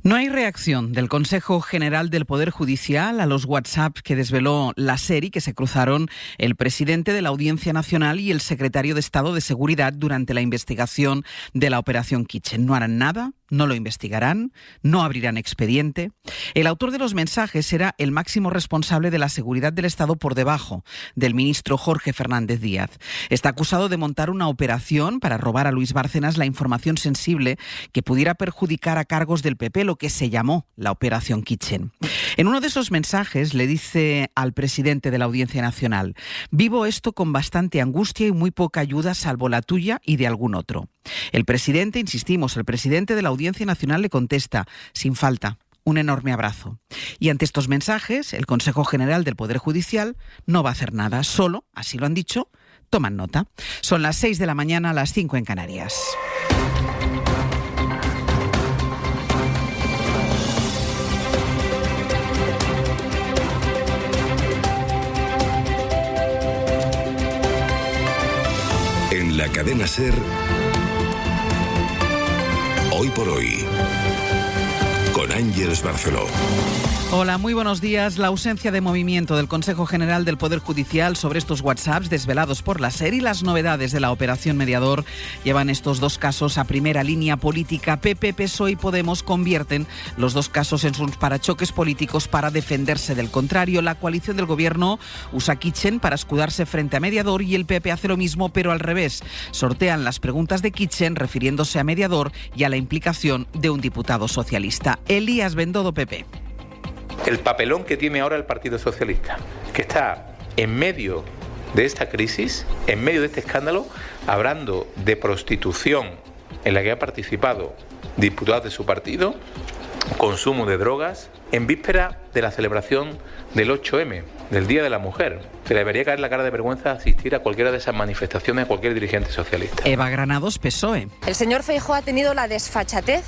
No hay reacción del Consejo General del Poder Judicial a los WhatsApp que desveló la SER y que se cruzaron el presidente de la Audiencia Nacional y el secretario de Estado de Seguridad durante la investigación de la Operación Kitchen. No harán nada, no lo investigarán, no abrirán expediente. El autor de los mensajes era el máximo responsable de la seguridad del Estado por debajo del ministro Jorge Fernández Díaz. Está acusado de montar una operación para robar a Luis Bárcenas la información sensible que pudiera perjudicar a cargos del PP, lo que se llamó la Operación Kitchen. En uno de esos mensajes le dice al presidente de la Audiencia Nacional: vivo esto con bastante angustia y muy poca ayuda salvo la tuya y de algún otro. El presidente, insistimos, el presidente de la Audiencia Nacional le contesta: sin falta, un enorme abrazo. Y ante estos mensajes, el Consejo General del Poder Judicial no va a hacer nada, solo, así lo han dicho, toman nota. Son las 6 de la mañana, las 5 en Canarias. En la cadena SER, Hoy por Hoy, con Ángeles Barceló. Hola, muy buenos días. La ausencia de movimiento del Consejo General del Poder Judicial sobre estos WhatsApps desvelados por la SER y las novedades de la Operación Mediador llevan estos dos casos a primera línea política. PP, PSOE y Podemos convierten los dos casos en sus parachoques políticos para defenderse del contrario. La coalición del gobierno usa Kitchen para escudarse frente a Mediador y el PP hace lo mismo, pero al revés. Sortean las preguntas de Kitchen refiriéndose a Mediador y a la implicación de un diputado socialista. Elías Bendodo, PP. El papelón que tiene ahora el Partido Socialista, que está en medio de esta crisis, en medio de este escándalo, hablando de prostitución en la que ha participado diputados de su partido, consumo de drogas, en víspera de la celebración del 8M, del Día de la Mujer. Se le debería caer la cara de vergüenza asistir a cualquiera de esas manifestaciones a cualquier dirigente socialista. Eva Granados, PSOE. El señor Feijóo ha tenido la desfachatez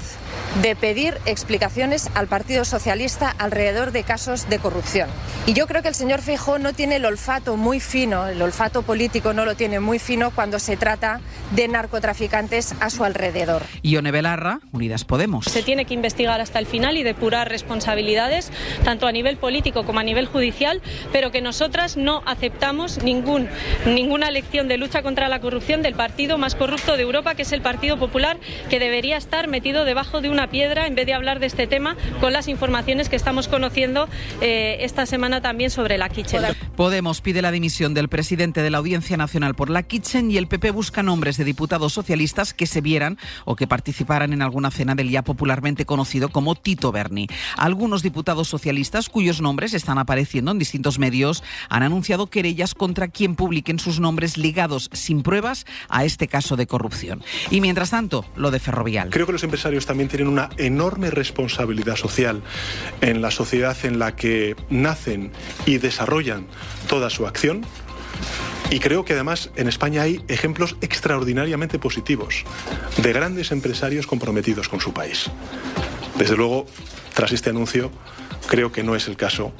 de pedir explicaciones al Partido Socialista alrededor de casos de corrupción. Y yo creo que el señor Feijóo no tiene el olfato muy fino, el olfato político no lo tiene muy fino cuando se trata de narcotraficantes a su alrededor. Ione Belarra, Unidas Podemos. Se tiene que investigar hasta el final y depurar responsabilidades, tanto a nivel político como a nivel judicial, pero que nosotras no aceptamos ninguna lección de lucha contra la corrupción del partido más corrupto de Europa, que es el Partido Popular, que debería estar metido debajo de una piedra en vez de hablar de este tema con las informaciones que estamos conociendo esta semana también sobre la Kitchen. Podemos pide la dimisión del presidente de la Audiencia Nacional por la Kitchen y el PP busca nombres de diputados socialistas que se vieran o que participaran en alguna cena del ya popularmente conocido como Tito Berni. Algunos diputados socialistas cuyos nombres están apareciendo en distintos medios han anunciado querellas contra quien publiquen sus nombres ligados sin pruebas a este caso de corrupción. Y mientras tanto, lo de Ferrovial. Creo que los empresarios también tienen una enorme responsabilidad social en la sociedad en la que nacen y desarrollan toda su acción. Y creo que además en España hay ejemplos extraordinariamente positivos de grandes empresarios comprometidos con su país. Desde luego, tras este anuncio, creo que no es el caso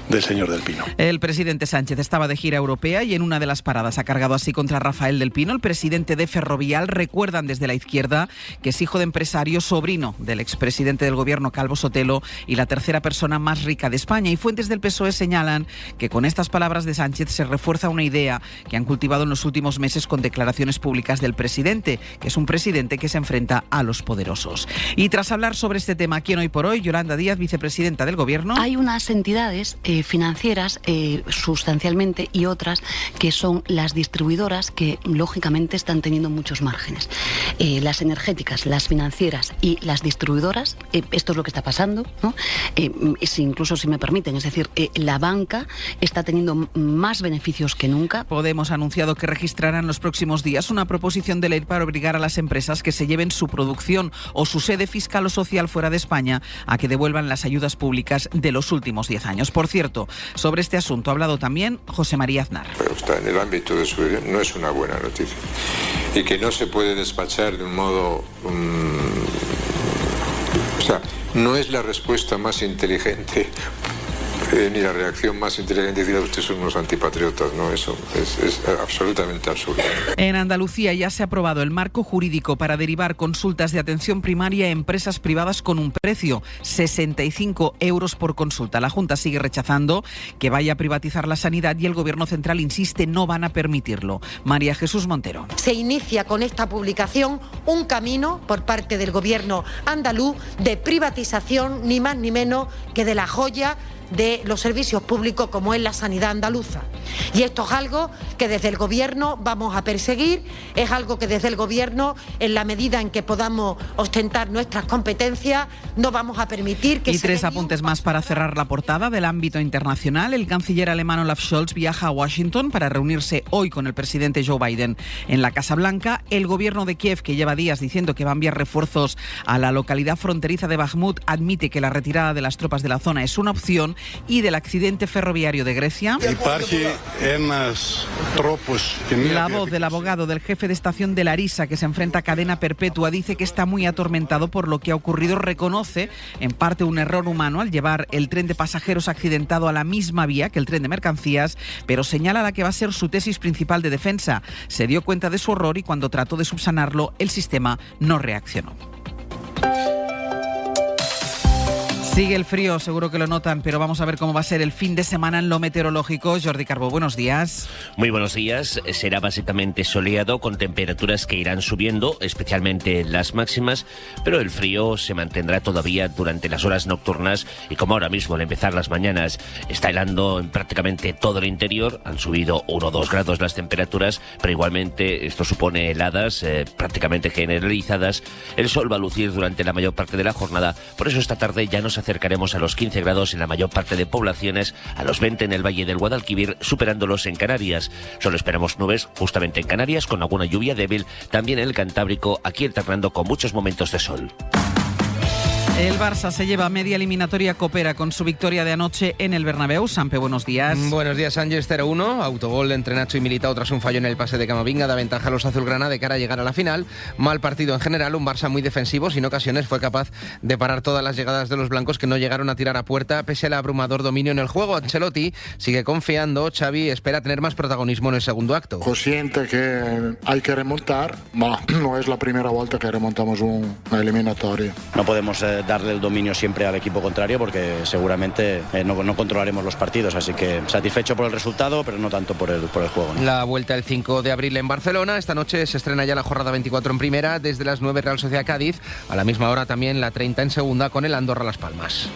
del señor Del Pino. El presidente Sánchez estaba de gira europea y en una de las paradas ha cargado así contra Rafael Del Pino, el presidente de Ferrovial. Recuerdan desde la izquierda que es hijo de empresario, sobrino del expresidente del gobierno Calvo Sotelo y la tercera persona más rica de España. Y fuentes del PSOE señalan que con estas palabras de Sánchez se refuerza una idea que han cultivado en los últimos meses con declaraciones públicas del presidente, que es un presidente que se enfrenta a los poderosos. Y tras hablar sobre este tema aquí en Hoy por Hoy, Yolanda Díaz, vicepresidenta del gobierno. Hay unas entidades financieras sustancialmente y otras que son las distribuidoras que lógicamente están teniendo muchos márgenes. Las energéticas, las financieras y las distribuidoras, esto es lo que está pasando, ¿no? Incluso si me permiten, es decir, la banca está teniendo más beneficios que nunca. Podemos ha anunciado que registrará en los próximos días una proposición de ley para obligar a las empresas que se lleven su producción o su sede fiscal o social fuera de España a que devuelvan las ayudas públicas de los últimos 10 años. Por cierto, sobre este asunto ha hablado también José María Aznar. Pero está en el ámbito de su... no es una buena noticia. Y que no se puede despachar de un modo... o sea, no es la respuesta más inteligente Ni la reacción más inteligente decir: ustedes son unos antipatriotas, ¿no? Eso es absolutamente absurdo. En Andalucía ya se ha aprobado el marco jurídico para derivar consultas de atención primaria a empresas privadas con un precio, 65 euros por consulta. La Junta sigue rechazando que vaya a privatizar la sanidad y el Gobierno central insiste, no van a permitirlo. María Jesús Montero. Se inicia con esta publicación un camino por parte del Gobierno andaluz de privatización, ni más ni menos que de la joya de los servicios públicos como es la sanidad andaluza. Y esto es algo que desde el Gobierno vamos a perseguir, es algo que desde el Gobierno, en la medida en que podamos ostentar nuestras competencias, no vamos a permitir que... Y tres apuntes más para cerrar la portada del ámbito internacional. El canciller alemán Olaf Scholz viaja a Washington para reunirse hoy con el presidente Joe Biden en la Casa Blanca. El gobierno de Kiev, que lleva días diciendo que va a enviar refuerzos a la localidad fronteriza de Bakhmut, admite que la retirada de las tropas de la zona es una opción. Y del accidente ferroviario de Grecia. La voz del abogado del jefe de estación de Larissa, que se enfrenta a cadena perpetua, dice que está muy atormentado por lo que ha ocurrido. Reconoce en parte un error humano al llevar el tren de pasajeros accidentado a la misma vía que el tren de mercancías, pero señala la que va a ser su tesis principal de defensa. Se dio cuenta de su error y cuando trató de subsanarlo, el sistema no reaccionó. Sigue el frío, seguro que lo notan, pero vamos a ver cómo va a ser el fin de semana en lo meteorológico. Jordi Carbó, buenos días. Muy buenos días. Será básicamente soleado con temperaturas que irán subiendo, especialmente las máximas, pero el frío se mantendrá todavía durante las horas nocturnas y como ahora mismo al empezar las mañanas está helando en prácticamente todo el interior, han subido 1 o 2 grados las temperaturas, pero igualmente esto supone heladas prácticamente generalizadas. El sol va a lucir durante la mayor parte de la jornada, por eso esta tarde ya nos acercaremos a los 15 grados en la mayor parte de poblaciones, a los 20 en el Valle del Guadalquivir, superándolos en Canarias. Solo esperamos nubes justamente en Canarias, con alguna lluvia débil, también en el Cantábrico, aquí alternando con muchos momentos de sol. El Barça se lleva media eliminatoria copera con su victoria de anoche en el Bernabéu. Sampe, buenos días. Buenos días, Sánchez. 0-1, autogol entre Nacho y Militao tras un fallo en el pase de Camavinga, da ventaja a los azulgrana de cara a llegar a la final. Mal partido en general, un Barça muy defensivo, sin ocasiones fue capaz de parar todas las llegadas de los blancos que no llegaron a tirar a puerta, pese al abrumador dominio en el juego. Ancelotti sigue confiando, Xavi espera tener más protagonismo en el segundo acto. Consciente que hay que remontar, no es la primera vuelta que remontamos una eliminatoria. No podemos darle el dominio siempre al equipo contrario porque seguramente no controlaremos los partidos, así que satisfecho por el resultado, pero no tanto por el juego, ¿no? La vuelta el 5 de abril en Barcelona. Esta noche se estrena ya la jornada 24 en primera, desde las 9 Real Sociedad Cádiz, a la misma hora también la 30 en segunda con el Andorra Las Palmas.